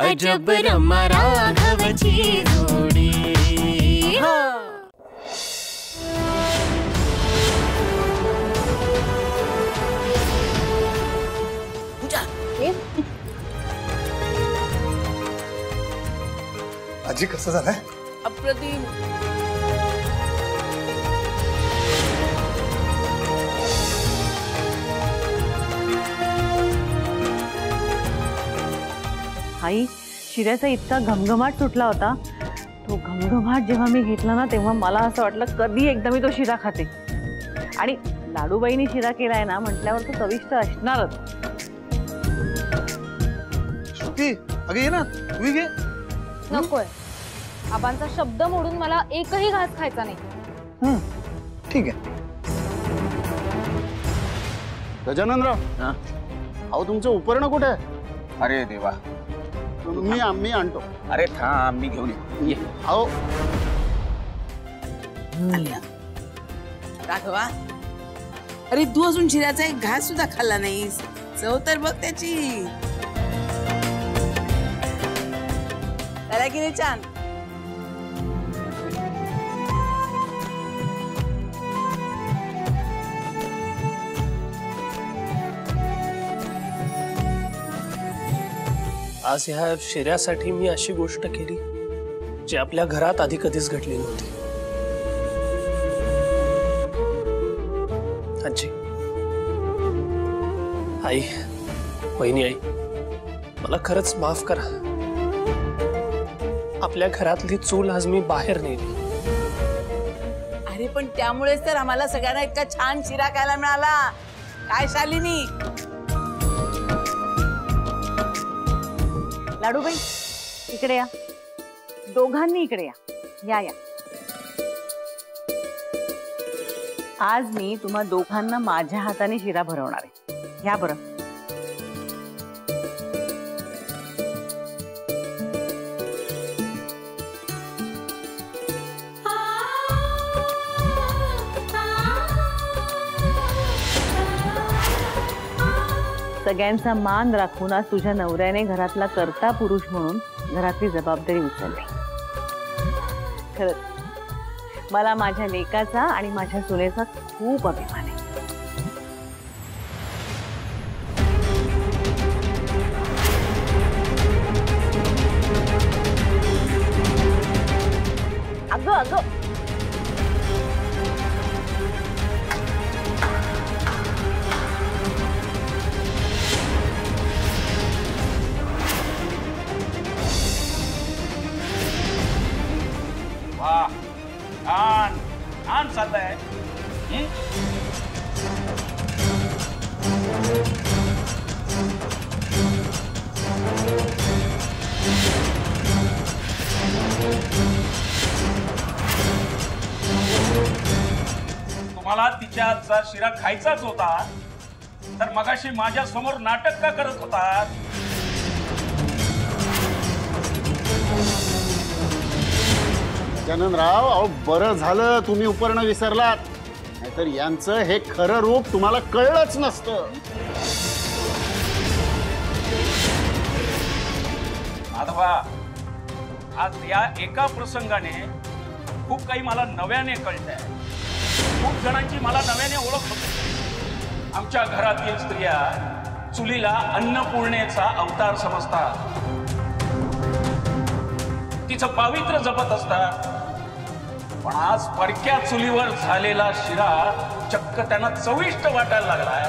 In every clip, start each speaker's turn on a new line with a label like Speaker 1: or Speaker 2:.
Speaker 1: अजब रमा राघवची जोडी।
Speaker 2: आजी कसं झालंय?
Speaker 3: अप्रतिम।
Speaker 4: आई, शिऱ्याचा इतका घमघमाट सुटला होता, तो घमघमाट जेव्हा मी घेतला ना तेव्हा मला असं वाटलं कधी एकदा मी तो शिरा खाते। आणि लाडूबाईंनी शिरा केलाय ना म्हटल्यावर तो चविष्ट असणारच।
Speaker 2: श्रुती, अगं ये ना, तुम्ही घे।
Speaker 5: नकोय, आबांचा शब्द मोडून मला एकही घास खायचा नाही।
Speaker 2: ठीक आहे।
Speaker 6: गजाननराव, अहो तुमचं उपकरण कुठे आहे?
Speaker 7: अरे देवा,
Speaker 6: मी आणतो।
Speaker 7: अरे थांब, मी घेऊन ये।
Speaker 6: अहो
Speaker 3: राघवा, अरे तू अजून शिऱ्याचा एक घास सुद्धा खाल्ला नाहीस, चव तर बघ त्याची। त्याला की नाही छान?
Speaker 8: आज ह्या शिऱ्यासाठी मी अशी गोष्ट केली जी आपल्या घरात आधी कधीच घडली नव्हती। आजी, आई, वहिनी, आई, मला खरंच माफ करा। आपल्या घरातली चूल आज मी बाहेर नेली।
Speaker 3: अरे पण त्यामुळेच तर आम्हाला सगळ्यांना इतका छान शिरा खायला मिळाला। काय शालिनी?
Speaker 4: लाडूबाई इकडे या, दोघांनी इकडे या। या या, आज मी तुम्हा दोघांना माझ्या हाताने शिरा भरवणार आहे। या बरं। सगळ्यांचा मान राखून आज तुझ्या नवऱ्याने घरातला कर्ता पुरुष म्हणून घरातली जबाबदारी उचलली। खरंच मला माझ्या लेकाचा आणि माझ्या सुनेचा खूप अभिमान आहे। अगं अगं,
Speaker 7: छान चाललंय। तुम्हाला तिच्या हातचा शिरा खायचाच होता तर मगाशी माझ्या समोर नाटक का करत होतात?
Speaker 6: गजाननराव, अहो बरं झालं तुम्ही उपकरण विसरलात, नाहीतर यांचं हे खरं रूप तुम्हाला कळलंच नसतं।
Speaker 7: माधवा, आज या एका प्रसंगाने खूप काही मला नव्याने कळतंय। खूप जणांची मला नव्याने ओळख होते। आमच्या घरातील स्त्रिया चुलीला अन्नपूर्णेचा अवतार समजतात, तिचं पावित्र्य जपत असतात। पण आज परक्या चुलीवर झालेला शिरा चक्क त्यांना चविष्ट वाटायला लागलाय।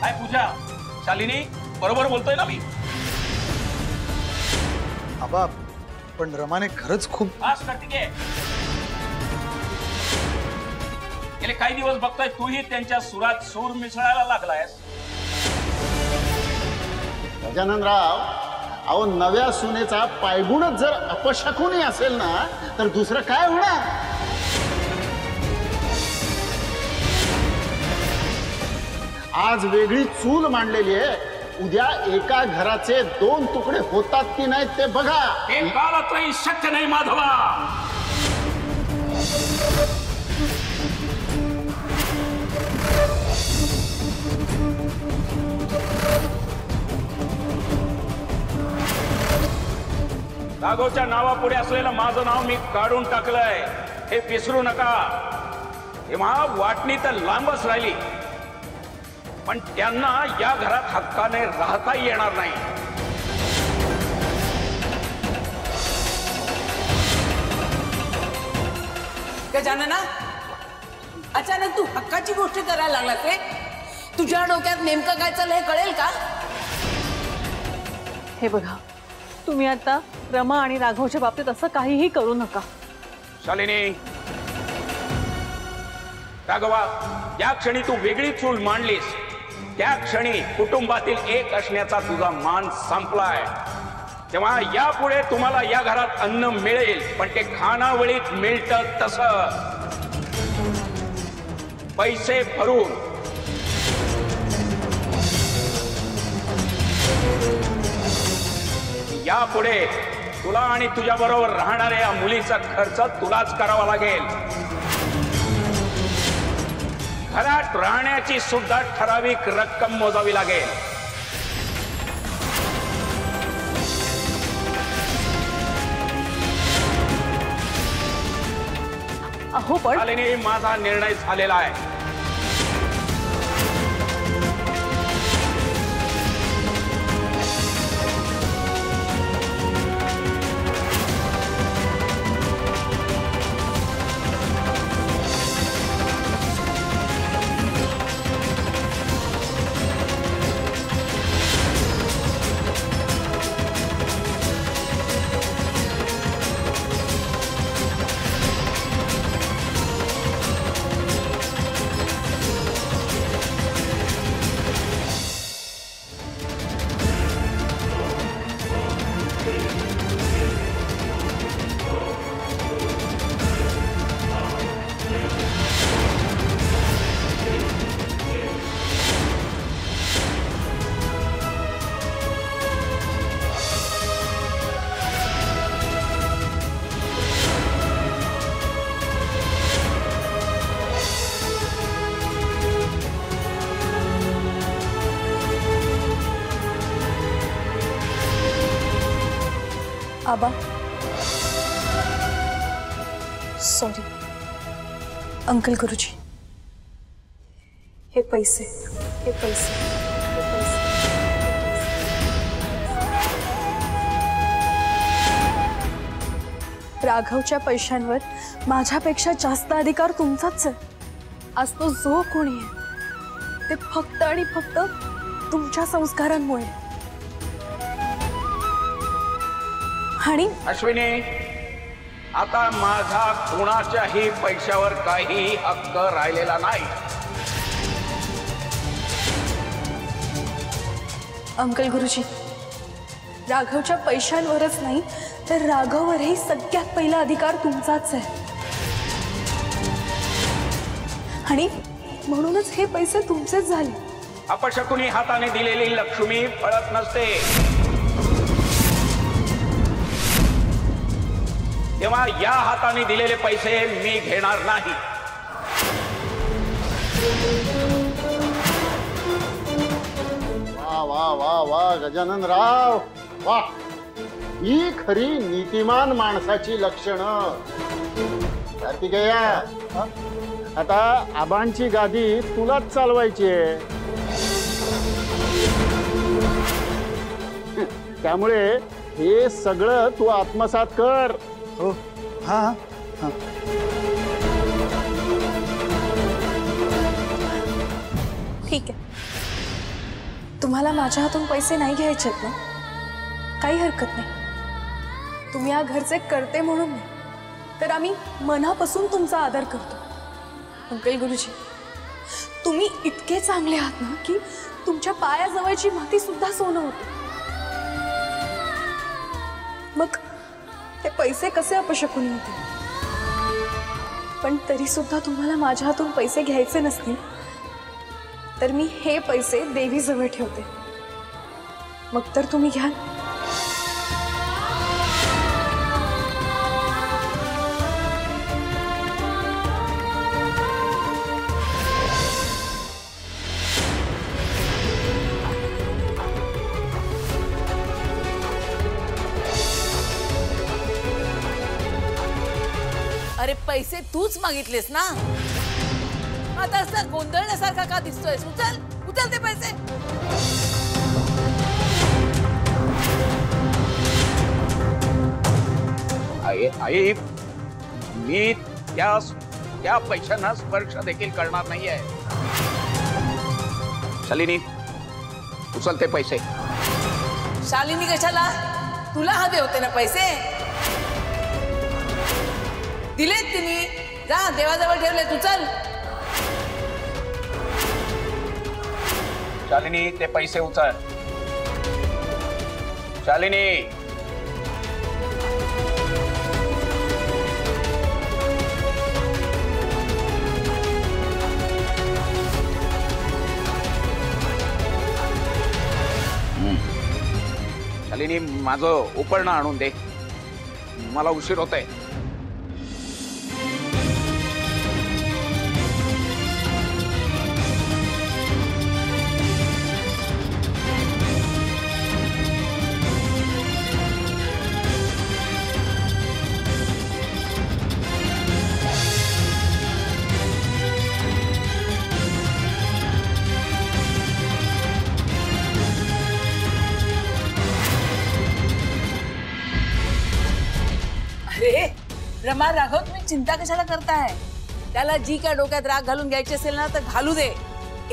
Speaker 7: काय पूजा, शालिनी, बरोबर बोलतोय ना मी?
Speaker 2: आबा, पण रमाने खरंच खूप
Speaker 7: आज ठीक आहे। गेले काही दिवस बघतोय तूही त्यांच्या सुरात सूर मिसळायला लागलायस।
Speaker 6: गजाननराव, अहो नव्या सुनेचा पायगुणच जर अपशकुनी असेल ना तर दुसरं काय होणार? आज वेगळी चूल मांडलेली आहे, उद्या एका घराचे दोन तुकडे होतात की नाही ते बघा।
Speaker 7: हे कालत्रयी शक्य नाही माधवा। राघवच्या नावापुढे असलेलं माझं नाव मी काढून टाकलंय, हे विसरू नका. तेव्हा वाटणी तर लांबच राहिली, पण त्यांना या घरात हक्काने राहता येणार नाही.
Speaker 3: गजानना, अचानक तू हक्काची गोष्ट करायला लागलास रे. तुझ्या डोक्यात नेमकं काय चाललंय हे कळेल का?
Speaker 4: हे बघा, तुम्ही आता रमा आणि राघवच्या बाबतीत असं काहीही करू नका.
Speaker 7: शालिनी, राघवा, ज्या क्षणी तू वेगळी चूल मांडलीस त्या क्षणी कुटुंबातील एक असण्याचा तुझा मान संपलाय. तेव्हा यापुढे तुम्हाला या घरात अन्न मिळेल, पण ते खानावळीत मिळतं तसं, पैसे भरून. यापुढे तुला आणि तुझ्या बरोबर राहणाऱ्या या मुलीचा खर्च तुलाच करावा लागेल. घरात राहण्याची सुद्धा ठराविक रक्कम मोजावी लागेल.
Speaker 4: अहो पण
Speaker 7: शालिनी, माझा निर्णय झालेला आहे.
Speaker 9: आबा, सॉरी. अंकल गुरुजी, हे पैसे, हे पैसे, हे पैसे. राघवच्या पैशांवर माझ्यापेक्षा जास्त अधिकार तुमचाच आहे. आज तो जो कोणी आहे ते फक्त आणि फक्त तुमच्या संस्कारांमुळे. आणि
Speaker 7: अश्विनी, आता माझा कुणाच्याही पैशावर काही हक्क राहिलेला नाही.
Speaker 9: अंकल गुरुजी, राघवच्या पैशांवरच नाही तर राघववरही सगळ्यात पहिला अधिकार तुमचाच आहे. आणि म्हणूनच हे पैसे तुमचेच झाले.
Speaker 7: अपशकुनी हाताने दिलेली लक्ष्मी फळत नसते. तेव्हा या हाताने दिलेले पैसे मी घेणार नाही.
Speaker 6: वा वा वा वा गजाननराव, वा, ही खरी नीतिमान माणसाची लक्षणं. कार्तिकेया, आता आबांची गादी तुलाच चालवायची आहे. त्यामुळे हे सगळं तू आत्मसात कर.
Speaker 2: हो, हाँ हाँ.
Speaker 9: ठीक आहे, तुम्हाला माझ्या हातून पैसे नाही घ्यायचेत ना, काही हरकत नाही. तुम्ही या घरचे करते म्हणून नाही, तर आम्ही मनापासून तुमचा आदर करतो. अंकल गुरुजी, तुम्ही इतके चांगले आहात ना की तुमच्या पायाजवळची माती सुद्धा सोनं होतं. मग ते पैसे कसे अपशकुनी होते? पण तरी सुद्धा तुम्हाला माझ्या हातून पैसे घ्यायचे नसतील तर मी हे पैसे देवीजवळ ठेवते. मग तर तुम्ही घ्याल.
Speaker 3: अरे पैसे तूच मागितलेस ना, आता असं गोंधळल्यासारखा का दिसतोय? उचल उचल ते पैसे.
Speaker 7: आई मी त्या पैशांना स्पर्श देखील करणार नाहीये. शालिनी उचल ते पैसे.
Speaker 3: शालिनी कशाला? तुला हवे होते ना पैसे, दिलेत तिने. जा देवाजवळ ठेवले, उचल.
Speaker 7: शालिनी ते पैसे उचल. शालिनी शालिनी माझं उपरणं आणून दे, मला उशीर होतोय.
Speaker 3: अरे रमा राघव, तुम्ही चिंता कशाला करताय? त्याला जी काय डोक्यात राग घालून घ्यायची असेल ना तर घालू दे.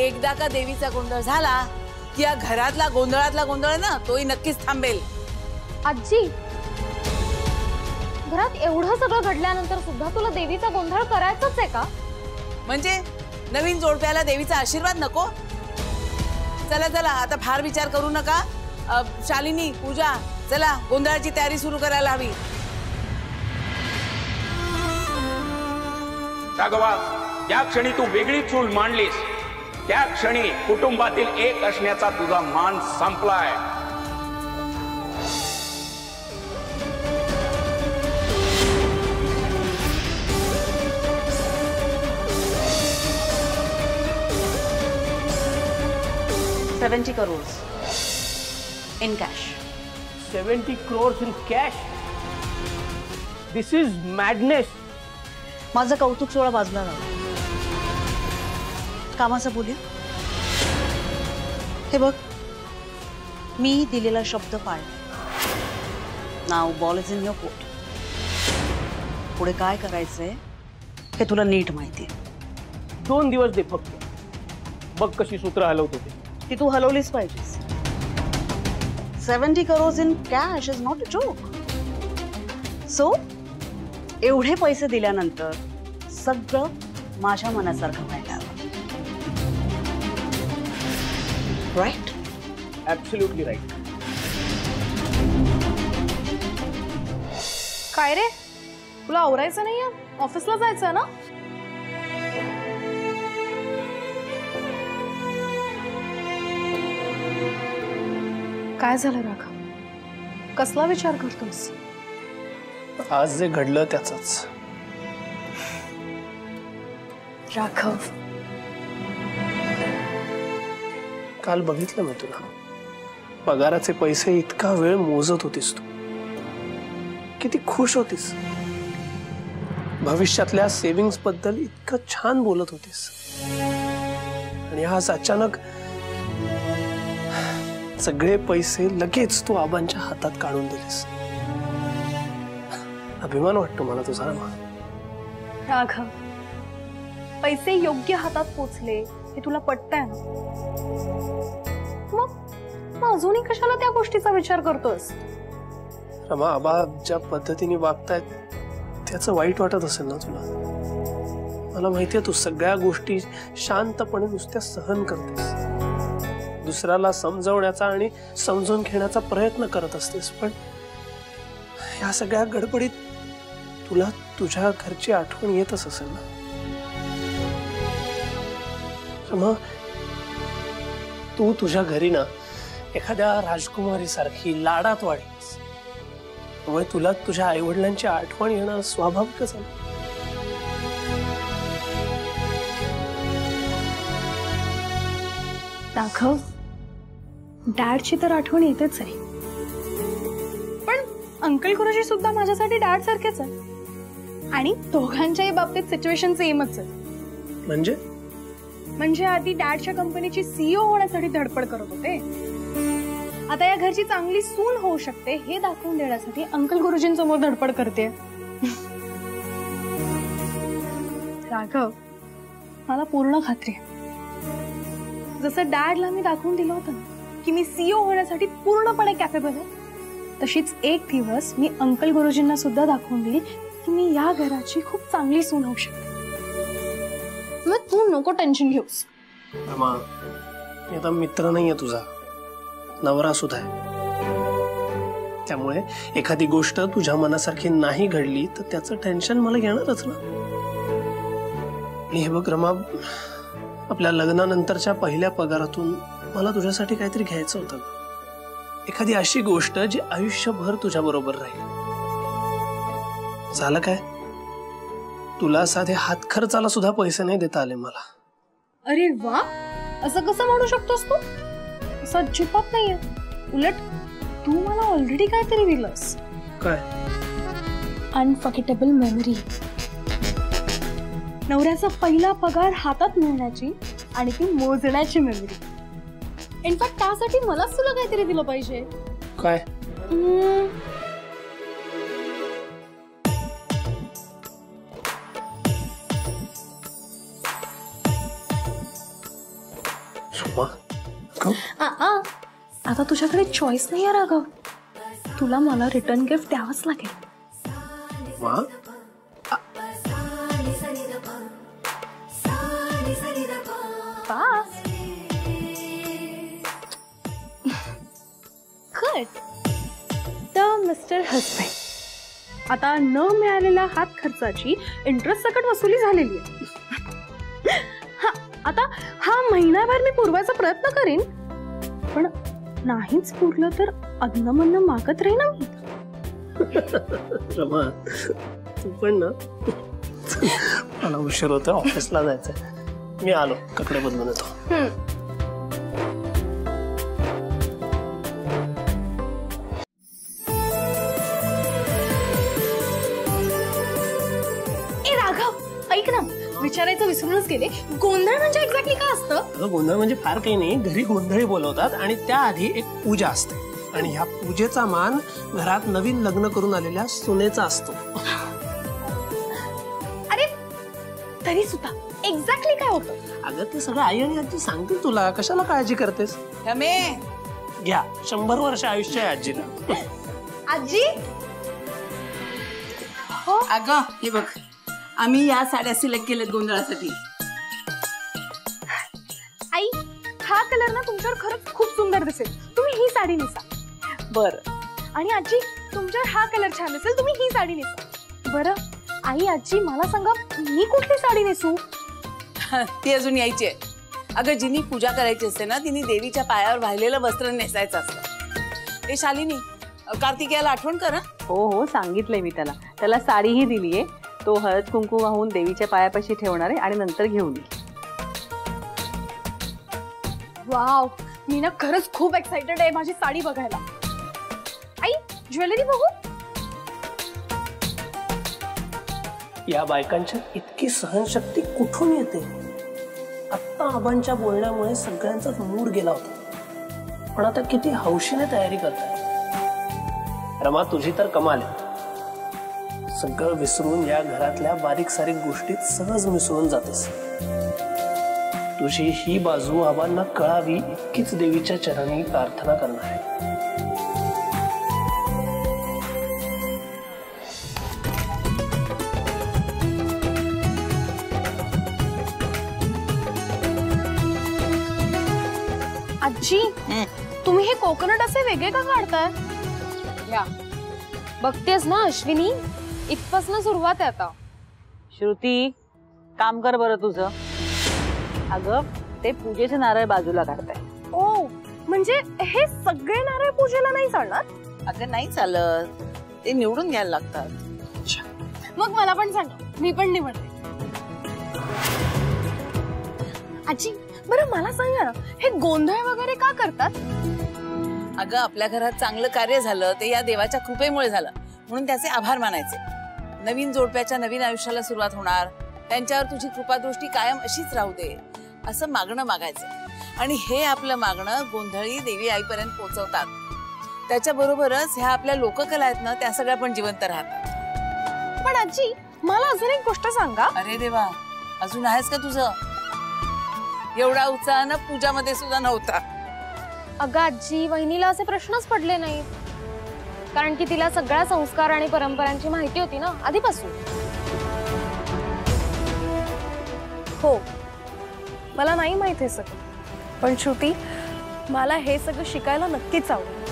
Speaker 3: एकदा का देवीचा गोंधळ झाला की या घरातला गोंधळ आहे ना तोही नक्कीच थांबेल.
Speaker 5: आजी, घरात एवढं सगळं घडल्यानंतर सुद्धा तुला देवीचा गोंधळ करायचाच आहे का?
Speaker 3: म्हणजे नवीन जोडप्याला देवीचा आशीर्वाद नको? चला चला आता फार विचार करू नका. शालिनी, पूजा, चला गोंधळाची तयारी सुरू करायला हवी.
Speaker 7: राघवा, ज्या क्षणी तू वेगळी चूल मांडलीस त्या क्षणी कुटुंबातील एक असण्याचा तुझा मान संपलाय.
Speaker 4: $70 crores in cash.
Speaker 8: 70 crores in cash? This is madness.
Speaker 4: माझं कौतुक सोळा बाजूला राहा, कामाचं बोलूया. हे बघ, मी दिलेला शब्द पाळला. Now ball is in your court. पुढे काय करायचंय हे तुला नीट माहिती आहे.
Speaker 8: 2 दिवस दे फक्त, बघ कशी सूत्र हलवत होते.
Speaker 4: ती तू हलवलीच पाहिजेस. 70 crores in cash is not a joke. So एवढे पैसे दिल्यानंतर सगळं माझ्या मनासारखं व्हायला हवं. राईट?
Speaker 8: Absolutely right.
Speaker 9: काय रे, तुला आवरायचं नाहीये? ऑफिसला जायचं ना? काय झालं राघव? कसला विचार करतोस?
Speaker 8: आज जे घडलं त्याचाच.
Speaker 9: राघव,
Speaker 8: काल बघितलं मी तुला, पगाराचे पैसे इतका वेळ मोजत होतीस तू. किती खुश होतीस, भविष्यातल्या सेव्हिंग्स बद्दल इतकं छान बोलत होतीस. आणि आज अचानक सगळे पैसे लगेच तू आबांच्या हातात काढून दिलेस. अभिमान वाटतो मला तुझा.
Speaker 9: राघव, पैसे योग्य हातात पोचले हे तुला पटतंय ना? मग अजूनही कशाला त्या गोष्टीचा विचार करतोस?
Speaker 8: रमा, आबा ज्या पद्धतीने वागतायत त्याचं वाईट वाटत असेल ना तुला. मला माहितीये तू सगळ्या गोष्टी शांतपणे नुसत्या सहन करतेस, दुसऱ्याला समजवण्याचा आणि समजून घेण्याचा प्रयत्न करत असतेस. पण या सगळ्या गडबडीत तुला तुझ्या घरची आठवण येतच असेल ना. मग तू तुझ्या घरी ना एखाद्या राजकुमारी सारखी लाडात वाढलीस, त्यामुळे तुला तुझ्या आई वडिलांची आठवण येणं स्वाभाविकच आहे.
Speaker 9: राघव, डॅडची तर आठवण येतेच आहे, पण अंकल गुरुजी सुद्धा माझ्यासाठी डॅड सारखेच आहे. आणि दोघांच्याही बाबतीत सिच्युएशन सेमच आहे. म्हणजे आधी डॅडच्या कंपनीची सीईओ होण्यासाठी धडपड करत होते. आता या घरची चांगली सून होऊ शकते हे दाखवून देण्यासाठी अंकल गुरुजींसमोर धडपड करते. राघव, मला पूर्ण खात्री आहे जसं डॅडला मी दाखवून दिलं होतं ना की मी सीईओ होण्यासाठी पूर्णपणे कॅपेबल आहे, तशीच एक दिवस मी अंकल गुरुजींना सुद्धा दाखवून देईल की मी या घराची खूप चांगली सून होऊ शकते. मग तू नको टेन्शन घेऊस.
Speaker 8: रमा, मी आता मित्र नाहीये तुझा, नवरा सुद्धा आहे. त्यामुळे एखादी गोष्ट तुझ्या मनासारखी नाही घडली तर त्याचं टेन्शन मला घेणारच ना. आणि हे बघ रमा, आपल्या लग्नानंतरच्या पहिल्या पगारातून मला तुझ्यासाठी काहीतरी घ्यायचं होतं. एखादी अशी गोष्ट जी आयुष्यभर तुझ्या बरोबर राहील. झालं काय, तुला साधे हात खर्चाला सुद्धा पैसे नाही देता आले मला.
Speaker 9: अरे वा, असं कसं म्हणू शकतोस तू? असं अजिबात नाहीये. उलट तू मला ऑलरेडी काहीतरी दिलंस.
Speaker 8: काय?
Speaker 9: Unforgettable memory. नवऱ्याचा पहिला पगार हातात मिळण्याची आणि ती मोजण्याची मेमरी. इनफॅक्ट त्यासाठी मलाच तुला काहीतरी दिलं पाहिजे.
Speaker 8: काय?
Speaker 9: आता तुझ्याकडे चॉईस नाही आहे राघव, तुला मला रिटर्न गिफ्ट द्यावंच लागेल. मिस्टर हसबँड, आता न मिळालेल्या हात खर्चाची इंटरेस्ट सकट वसुली झालेली आहे. आता हा महिनाभर मी पुरवायचा प्रयत्न करीन, पण नाहीच पुरलं तर अधनमधन मागत राहीन ना मी.
Speaker 8: रमा, तू पण ना, मला उशीर होतं, ऑफिसला जायचंय. मी आलो, कपडे बदलून येतो.
Speaker 9: ऐक ना, विचारायचं विसरूनच गेले, गोंधळ म्हणजे एक्झॅक्टली काय असतं?
Speaker 8: गोंधळ म्हणजे फार काही नाही, घरी गोंधळी बोलवतात आणि त्याआधी एक पूजा असते आणि ह्या पूजेचा मान घरात नवीन लग्न करून आलेल्या सुनेचा असतो.
Speaker 9: अरे तरी सुद्धा एक्झॅक्टली काय होतं?
Speaker 8: अगं ते सगळं आई आणि आजी सांगतील तुला, कशाला काळजी करतेस? घ्या, 100 वर्ष आयुष्य आहे आजीला.
Speaker 9: आजी
Speaker 3: अगं हे बघ, आम्ही या साड्या सिलेक्ट केल्यात गोंधळासाठी.
Speaker 9: आई, हा कलर ना तुमच्यावर खरंच खूप सुंदर दिसेल, तुम्ही ही साडी नेसा.
Speaker 4: बरं.
Speaker 9: आणि आजी, तुमच्यावर हा कलर छान दिसेल, तुम्ही ही साडी नेसा. बरं आई, आजी मला सांगा, मी कुठली साडी नेसू?
Speaker 3: ती अजून यायची आहे. अगं जिनी पूजा करायची असते ना, तिने देवीच्या पायावर वाहिलेलं वस्त्र नेसायचं असतं. ए शालिनी, कार्तिकेयाला आठवण कर.
Speaker 4: हो हो, सांगितलंय मी त्याला. त्याला साडीही दिलीये. तो हळद कुंकू वाहून देवीच्या पायापाशी ठेवणार आहे आणि नंतर घेऊन येईल.
Speaker 9: वाव, मी ना खरंच खूप एक्साइटेड आहे माझी साडी बघायला. आई, ज्वेलरी बघू.
Speaker 8: या बायकांची इतकी सहनशक्ती कुठून येते? आत्ता आबांच्या बोलण्यामुळे सगळ्यांचाच मूड गेला होता, पण आता किती हौशीने तयारी करताय. रमा, तुझी तर कमाल आहे. सगळं विसरून या घरातल्या बारीक सारीक गोष्टीत सहज मिसळून जातेस. तुझी ही बाजू आबांना कळावी इतकीच देवीच्या चरणी प्रार्थना करणार आहे.
Speaker 9: आजी, तुम्ही हे कोकोनट असे वेगळे का काढताय?
Speaker 5: या बघतेस ना अश्विनी, इथपासून सुरुवात आहे आता.
Speaker 4: श्रुती, काम कर बरं तुझं. अगं ते पूजेचे नारळ बाजूला काढताय.
Speaker 9: ओ, म्हणजे हे सगळे नारळ पूजेला नाही चालणार?
Speaker 3: अगं नाही चालत, ते निवडून घ्यायला लागतात.
Speaker 9: मग मला पण सांगा, मी पण निवडते. आजी, बरं मला सांगा, हे गोंधळ वगैरे का करतात?
Speaker 3: अगं आपल्या घरात चांगलं कार्य झालं ते या देवाच्या कृपेमुळे झालं, म्हणून त्याचे आभार मानायचे. नवीन जोडप्याच्या नवीन आयुष्याला सुरुवात होणार, त्यांच्यावर तुझी कृपादृष्टी कायम अशीच राहू दे असं मागणं मागायचं. आणि हे आपलं मागणं गोंधळी देवी आईपर्यंत पोहोचवतात. त्याच्याबरोबरच ह्या आपल्या लोककला आहेत ना, त्या सगळ्या पण जिवंत राहतात.
Speaker 9: पण आजी, मला अजून एक गोष्ट सांगा.
Speaker 3: अरे देवा, अजून आहेस का तुझं? एवढा उत्साहानं पूजामध्ये सुद्धा नव्हता.
Speaker 5: अगं आजी, वहिनीला असे प्रश्नच पडले नाहीत, कारण की तिला सगळ्या संस्कार आणि परंपरांची माहिती होती ना आधीपासून.
Speaker 9: हो, मला नाही माहित हे सगळं, पण श्रुती, मला हे सगळं शिकायला नक्कीच आवडेल.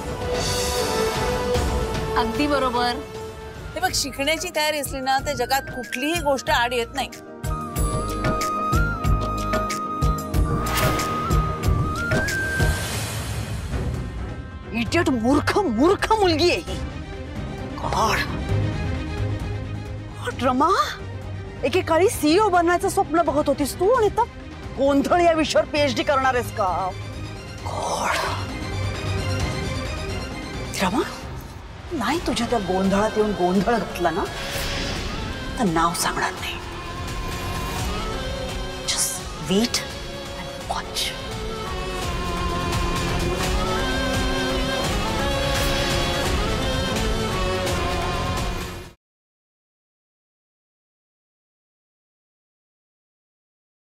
Speaker 3: अगदी बरोबर. हे बघ, शिकण्याची तयारी असली ना तर जगात कुठलीही गोष्ट आड येत नाही.
Speaker 10: इडियट, मूर्ख मूर्ख मुलगी आहे ही. गॉड. रमा, एकेकाळी सीईओ बनण्याचं स्वप्न बघत होतीस तू, आणि आता गोंधळ या विषयावर पीएचडी करणार आहेस का? गॉड. रमा, नाही तुझ्या त्या गोंधळात येऊन गोंधळ घातला ना तर नाव सांगणार नाही. Just wait and watch.